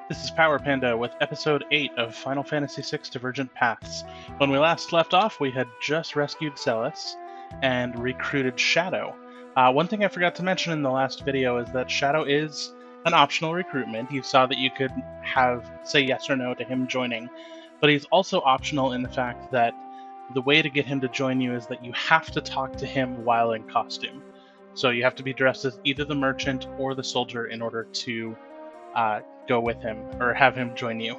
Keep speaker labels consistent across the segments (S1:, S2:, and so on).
S1: This is Power Panda with Episode 8 of Final Fantasy VI Divergent Paths. When we last left off, we had just rescued Celes and recruited Shadow. One thing I forgot to mention in the last video is that Shadow is an optional recruitment. You saw that you could say yes or no to him joining, but he's also optional in the fact that the way to get him to join you is that you have to talk to him while in costume. So you have to be dressed as either the merchant or the soldier in order to go with him or have him join you.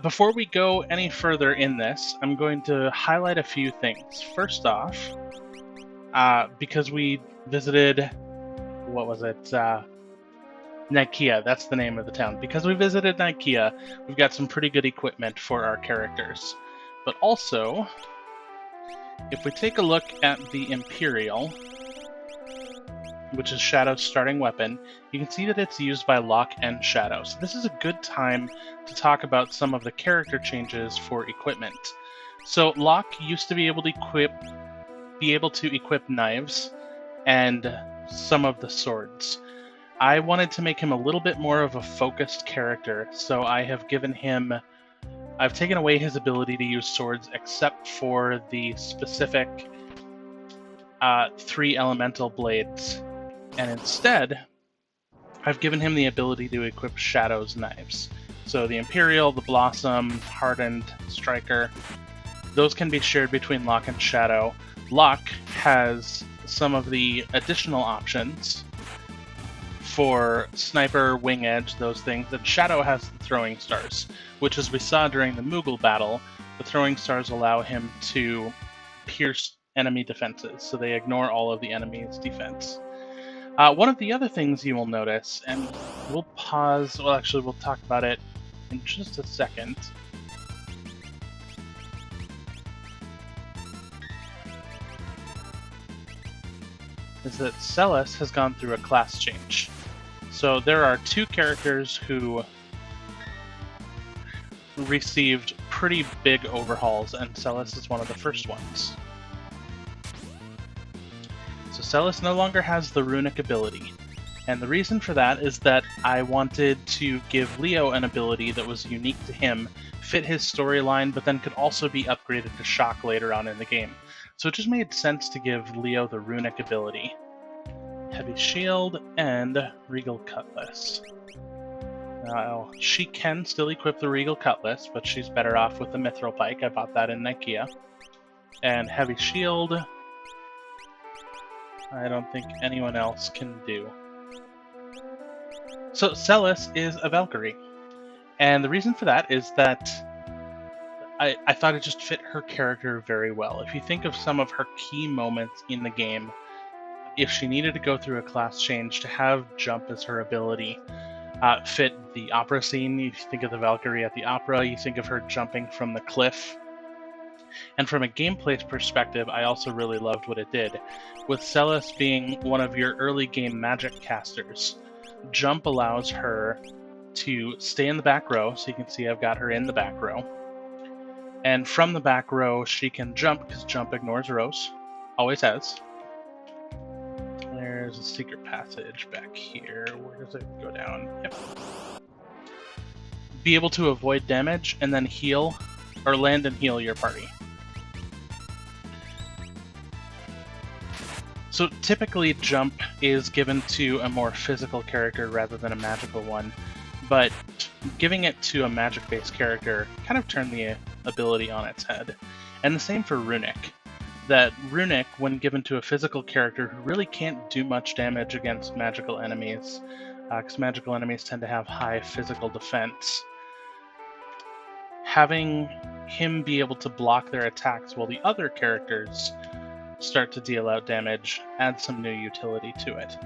S1: Before we go any further in this, I'm going to highlight a few things. First off, because we visited, Nikeah, that's the name of the town. Because we visited Nikeah, we've got some pretty good equipment for our characters. But also, if we take a look at the Imperial, which is Shadow's starting weapon, you can see that it's used by Locke and Shadow. So this is a good time to talk about some of the character changes for equipment. So Locke used to be able to equip knives and some of the swords. I wanted to make him a little bit more of a focused character, so I've taken away his ability to use swords except for the specific 3 elemental blades. And instead, I've given him the ability to equip Shadow's knives. So the Imperial, the Blossom, Hardened, Striker, those can be shared between Locke and Shadow. Locke has some of the additional options for Sniper, Wing Edge, those things, and Shadow has the Throwing Stars, which, as we saw during the Moogle battle, the Throwing Stars allow him to pierce enemy defenses, so they ignore all of the enemy's defense. One of the other things you will notice, and we'll pause, well actually we'll talk about it in just a second. Is that Celes has gone through a class change. So there are 2 characters who received pretty big overhauls, and Celes is one of the first ones. So Celes no longer has the runic ability, and the reason for that is that I wanted to give Leo an ability that was unique to him, fit his storyline, but then could also be upgraded to Shock later on in the game. So it just made sense to give Leo the runic ability. Heavy Shield and Regal Cutlass. Now, she can still equip the Regal Cutlass, but she's better off with the Mithril Pike. I bought that in Nikeah. And Heavy Shield, I don't think anyone else can do. So Celes is a Valkyrie, and the reason for that is that I thought it just fit her character very well. If you think of some of her key moments in the game, if she needed to go through a class change, to have jump as her ability fit the opera scene. You think of the Valkyrie at the opera, you think of her jumping from the cliff. And from a gameplay perspective, I also really loved what it did. With Celes being one of your early game magic casters, jump allows her to stay in the back row, so you can see I've got her in the back row. And from the back row, she can jump, because jump ignores rows. Always has. There's a secret passage back here. Where does it go down? Yep. Be able to avoid damage, and then heal, or land and heal your party. So typically jump is given to a more physical character rather than a magical one, but giving it to a magic-based character kind of turned the ability on its head. And the same for runic. That runic, when given to a physical character who really can't do much damage against magical enemies, because magical enemies tend to have high physical defense, having him be able to block their attacks while the other characters start to deal out damage adds some new utility to it.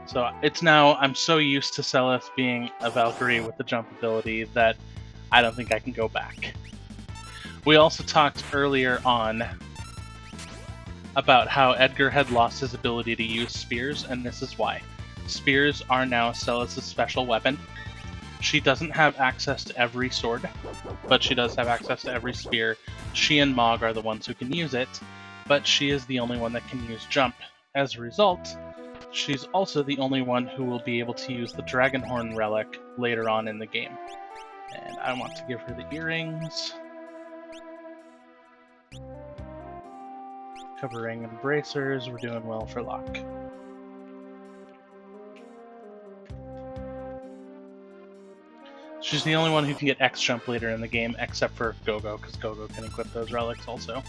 S1: So it's now, I'm so used to Celes being a Valkyrie with the jump ability that I don't think I can go back. We also talked earlier on about how Edgar had lost his ability to use spears, and this is why. Spears are now Celes' special weapon. She doesn't have access to every sword, but she does have access to every spear. She and Mog are the ones who can use it, but she is the only one that can use jump. As a result, She's also the only one who will be able to use the Dragonhorn relic later on in the game. And I want to give her the earrings. Covering and bracers, we're doing well for Locke. She's the only one who can get X jump later in the game, except for Gogo, because Gogo can equip those relics also.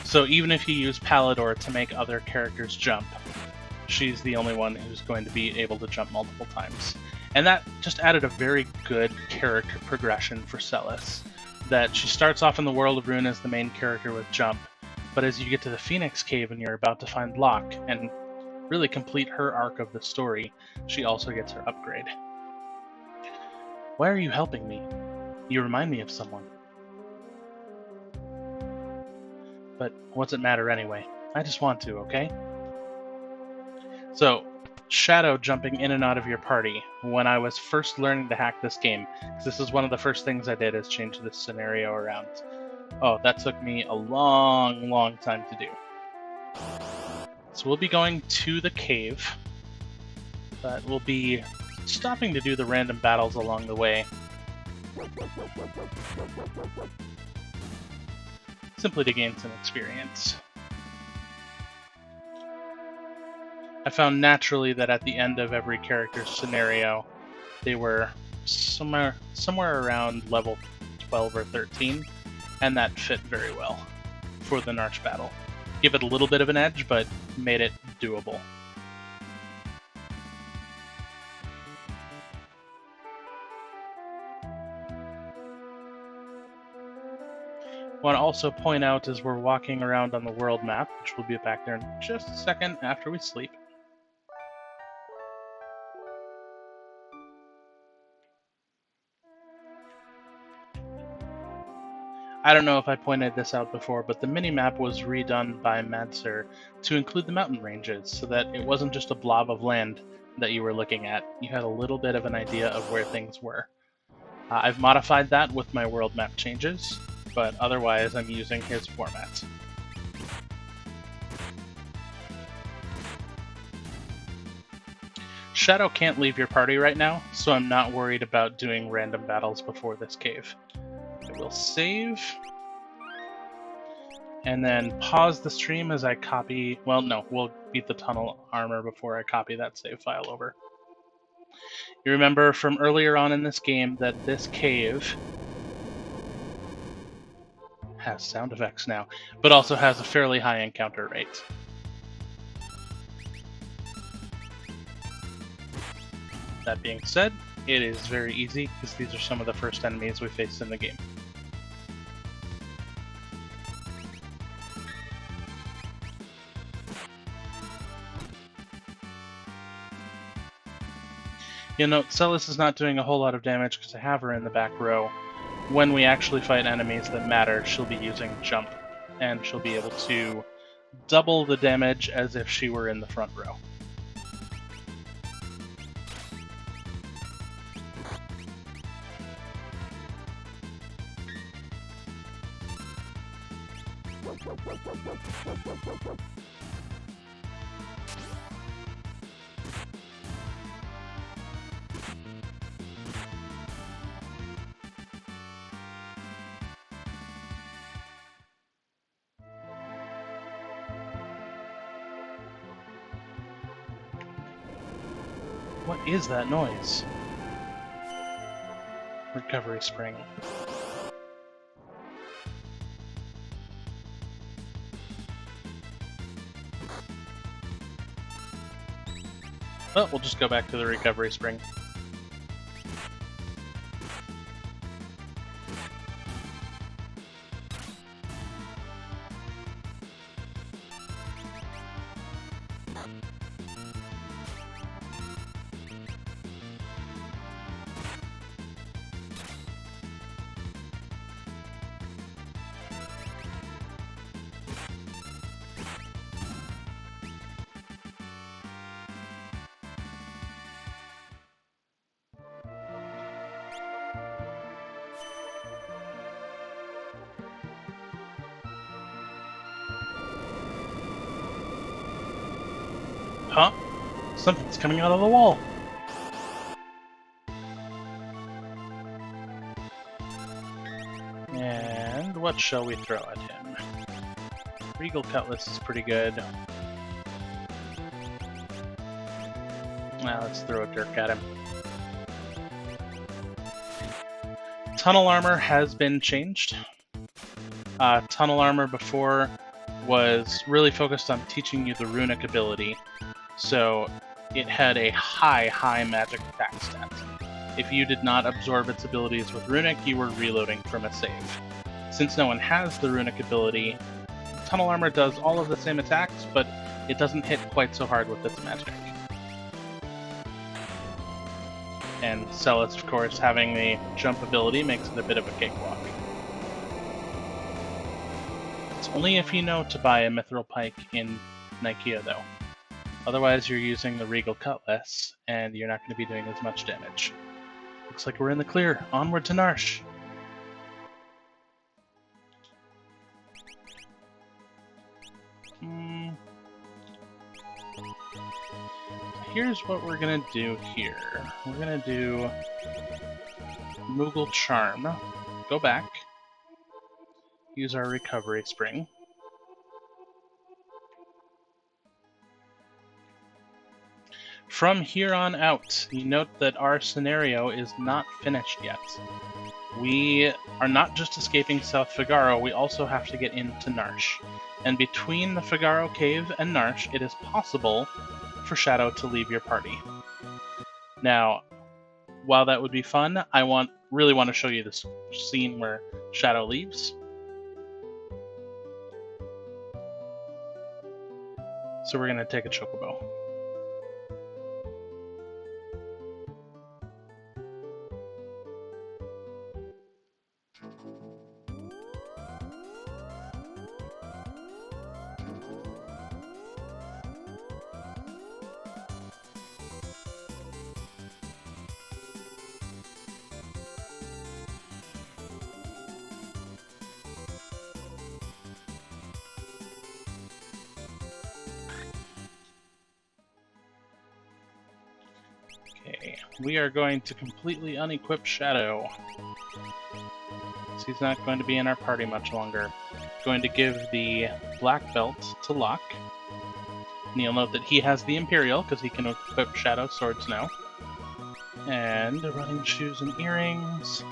S1: So even if you use Pallador to make other characters jump, she's the only one who's going to be able to jump multiple times. And that just added a very good character progression for Celes. That she starts off in the World of Ruin as the main character with jump, but as you get to the Phoenix Cave and you're about to find Locke and really complete her arc of the story, she also gets her upgrade. Why are you helping me? You remind me of someone. But what's it matter anyway? I just want to, okay? So, shadow jumping in and out of your party. When I was first learning to hack this game, because this is one of the first things I did, is change this scenario around. Oh, that took me a long time to do. So we'll be going to the cave, but we'll be stopping to do the random battles along the way. Simply to gain some experience. I found naturally that at the end of every character's scenario, they were somewhere around level 12 or 13, and that fit very well for the Narshe battle. Give it a little bit of an edge, but made it doable. I want to also point out as we're walking around on the world map, which will be back there in just a second after we sleep, I don't know if I pointed this out before, but the minimap was redone by Madser to include the mountain ranges, so that it wasn't just a blob of land that you were looking at. You had a little bit of an idea of where things were. I've modified that with my world map changes, but otherwise I'm using his format. Shadow can't leave your party right now, so I'm not worried about doing random battles before this cave. I will save, and then pause the stream as I copy... Well, no, we'll beat the tunnel armor before I copy that save file over. You remember from earlier on in this game that this cave has sound effects now, but also has a fairly high encounter rate. That being said, it is very easy, because these are some of the first enemies we faced in the game. You'll note Celes is not doing a whole lot of damage because I have her in the back row. When we actually fight enemies that matter, she'll be using jump, and she'll be able to double the damage as if she were in the front row. What is that noise? Recovery spring. Well, we'll just go back to the recovery spring. Huh? Something's coming out of the wall! And what shall we throw at him? Regal Cutlass is pretty good. Now let's throw a dirk at him. Tunnel armor has been changed. Tunnel armor before was really focused on teaching you the runic ability, so it had a high magic attack stat. If you did not absorb its abilities with runic, you were reloading from a save. Since no one has the runic ability, tunnel armor does all of the same attacks, but it doesn't hit quite so hard with its magic. And Celes, of course, having the jump ability makes it a bit of a cakewalk. It's only if you know to buy a Mithril Pike in Nikeah, though. Otherwise, you're using the Regal Cutlass, and you're not going to be doing as much damage. Looks like we're in the clear. Onward to Narshe! Here's what we're gonna do here. We're gonna do Moogle Charm. Go back. Use our recovery spring. From here on out, you note that our scenario is not finished yet. We are not just escaping South Figaro, we also have to get into Narshe. And between the Figaro Cave and Narshe, it is possible for Shadow to leave your party. Now, while that would be fun, I really want to show you this scene where Shadow leaves. So we're going to take a chocobo. Okay, we are going to completely unequip Shadow. So he's not going to be in our party much longer. Going to give the black belt to Locke. And you'll note that he has the Imperial, because he can equip Shadow swords now. And running shoes and earrings.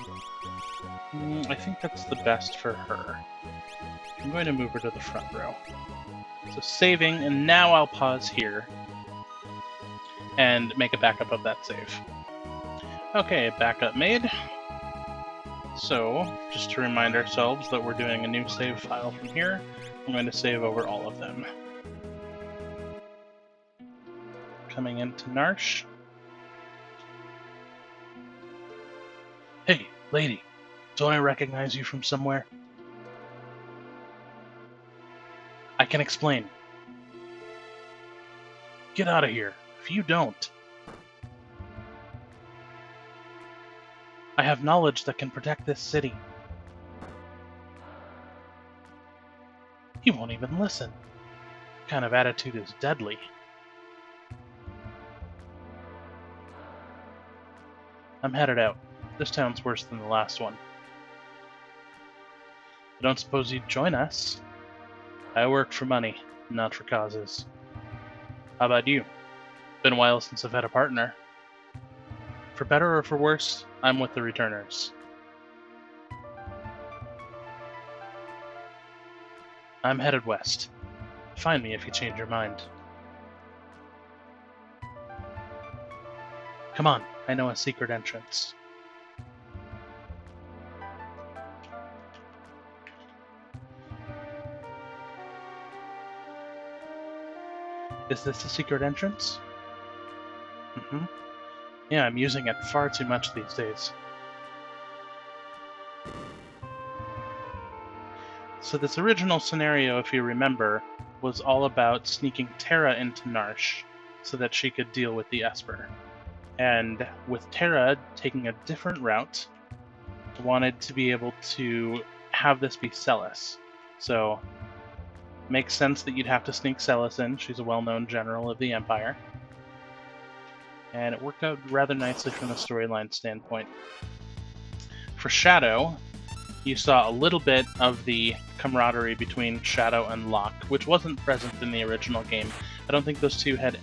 S1: I think that's the best for her. I'm going to move her to the front row. So saving, and now I'll pause here and make a backup of that save. Okay, backup made. So, just to remind ourselves that we're doing a new save file from here, I'm going to save over all of them. Coming into Narshe. Hey, lady, don't I recognize you from somewhere? I can explain. Get out of here. If you don't, I have knowledge that can protect this city. He won't even listen. That kind of attitude is deadly. I'm headed out. This town's worse than the last one. I don't suppose you'd join us? I work for money, not for causes. How about you? Been a while since I've had a partner. For better or for worse, I'm with the returners. I'm headed west. Find me if you change your mind. Come on, I know a secret entrance. Is this a secret entrance? Mm-hmm. Yeah, I'm using it far too much these days. So this original scenario, if you remember, was all about sneaking Terra into Narshe so that she could deal with the Esper. And with Terra taking a different route, I wanted to be able to have this be Celes. So, makes sense that you'd have to sneak Celes in. She's a well-known general of the Empire. and it worked out rather nicely from the storyline standpoint. For Shadow, you saw a little bit of the camaraderie between Shadow and Locke, which wasn't present in the original game. I don't think those two had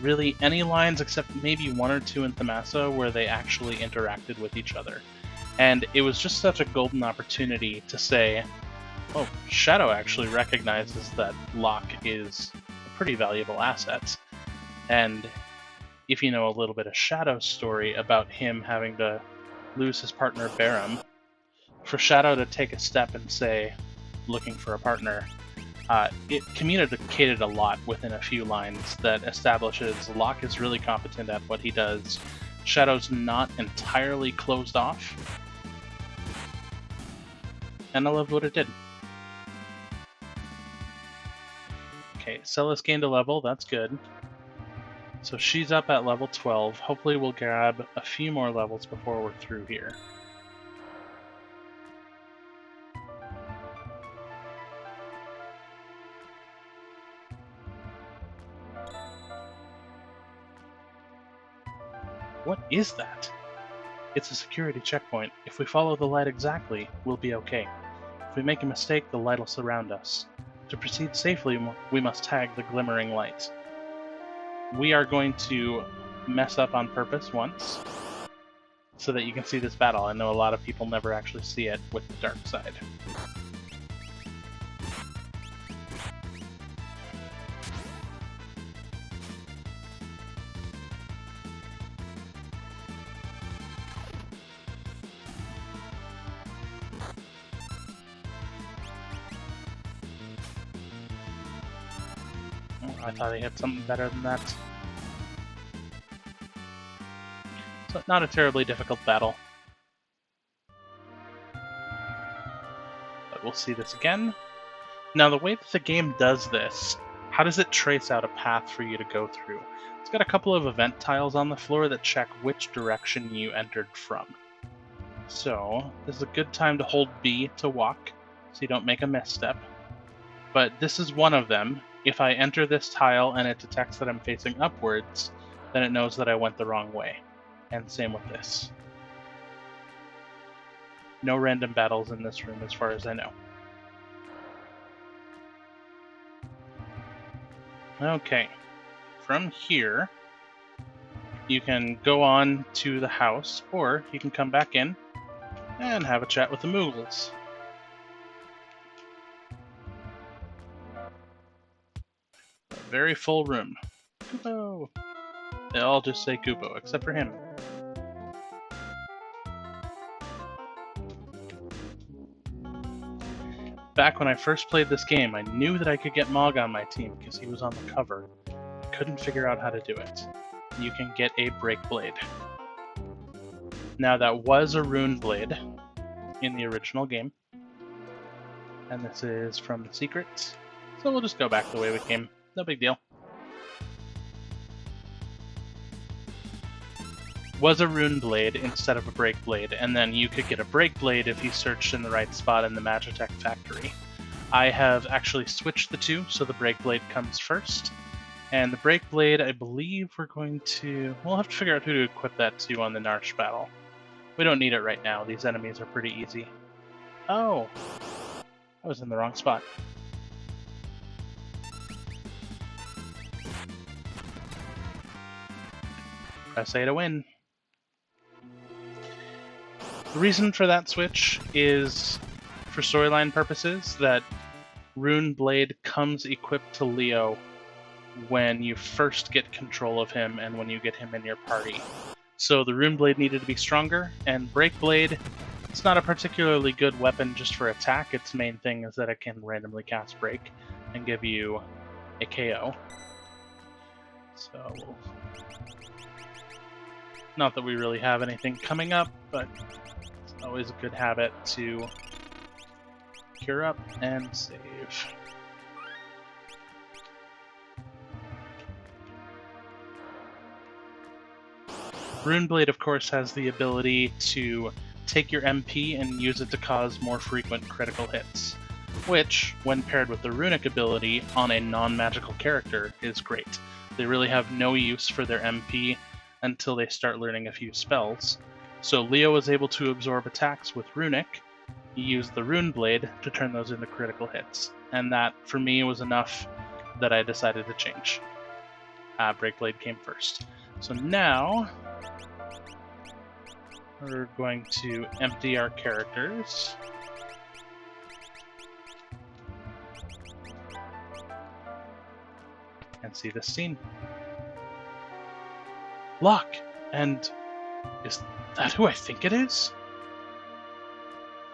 S1: really any lines except maybe one or two in Themassa where they actually interacted with each other. And it was just such a golden opportunity to say, oh, Shadow actually recognizes that Locke is a pretty valuable asset. And if you know a little bit of Shadow's story about him having to lose his partner Barum, for Shadow to take a step and say, looking for a partner, it communicated a lot within a few lines that establishes Locke is really competent at what he does. Shadow's not entirely closed off, and I loved what it did. Okay, Celes gained a level, that's good. So she's up at level 12. Hopefully we'll grab a few more levels before we're through here. What is that? It's a security checkpoint. If we follow the light exactly, we'll be okay. If we make a mistake, the light will surround us. To proceed safely, we must tag the glimmering light. We are going to mess up on purpose once, so that you can see this battle. I know a lot of people never actually see it with the dark side. I thought he had something better than that. So, not a terribly difficult battle. But we'll see this again. Now, the way that the game does this, how does it trace out a path for you to go through? It's got a couple of event tiles on the floor that check which direction you entered from. So, this is a good time to hold B to walk, so you don't make a misstep. But this is one of them. If I enter this tile and it detects that I'm facing upwards, then it knows that I went the wrong way. And same with this. No random battles in this room as far as I know. Okay, from here, you can go on to the house, or you can come back in and have a chat with the Moogles. Very full room. Kupo! They all just say Kupo, except for him. Back when I first played this game, I knew that I could get Mog on my team because he was on the cover. Couldn't figure out how to do it. You can get a Break Blade. Now that was a Rune Blade in the original game. And this is from the secret. So we'll just go back the way we came. No big deal. Was a Rune Blade instead of a Break Blade, and then you could get a Break Blade if you searched in the right spot in the Magitech factory. I have actually switched the two, so the Break Blade comes first. And the Break Blade, I believe we're going to... We'll have to figure out who to equip that to on the Narshe battle. We don't need it right now, these enemies are pretty easy. Oh! I was in the wrong spot. Press A to win. The reason for that switch is, for storyline purposes, that Rune Blade comes equipped to Leo when you first get control of him and when you get him in your party. So the Rune Blade needed to be stronger, and Break Blade, it's not a particularly good weapon just for attack. Its main thing is that it can randomly cast Break and give you a KO. So, not that we really have anything coming up, but it's always a good habit to cure up and save. Rune Blade, of course, has the ability to take your MP and use it to cause more frequent critical hits, which, when paired with the runic ability on a non-magical character, is great. They really have no use for their MP until they start learning a few spells. So Leo was able to absorb attacks with Runic. He used the Rune Blade to turn those into critical hits, and that, for me, was enough that I decided to change. Breakblade came first. So now we're going to empty our characters. And see this scene. Locke! And is that who I think it is?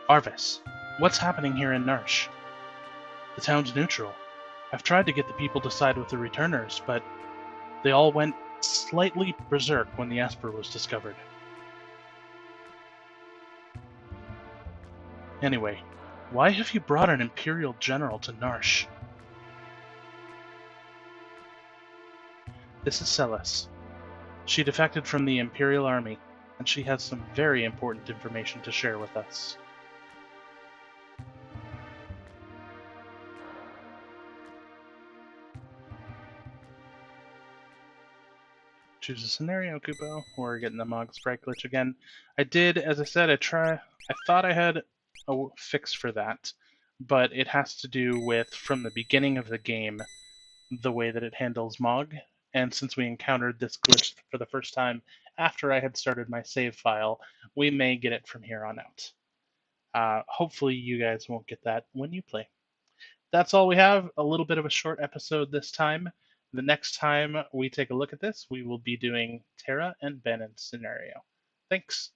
S1: Arvis, what's happening here in Narshe? The town's neutral. I've tried to get the people to side with the returners, but they all went slightly berserk when the Esper was discovered. Anyway, why have you brought an Imperial general to Narshe? This is Celes. She defected from the Imperial Army, and she has some very important information to share with us. Choose a scenario, Kupo. We're getting the Mog sprite glitch again. I did, as I said, I thought I had a fix for that, but it has to do with, from the beginning of the game, the way that it handles Mog. And since we encountered this glitch for the first time after I had started my save file, we may get it from here on out. Hopefully you guys won't get that when you play. That's all we have. A little bit of a short episode this time. The next time we take a look at this, we will be doing Terra and Bannon's scenario. Thanks.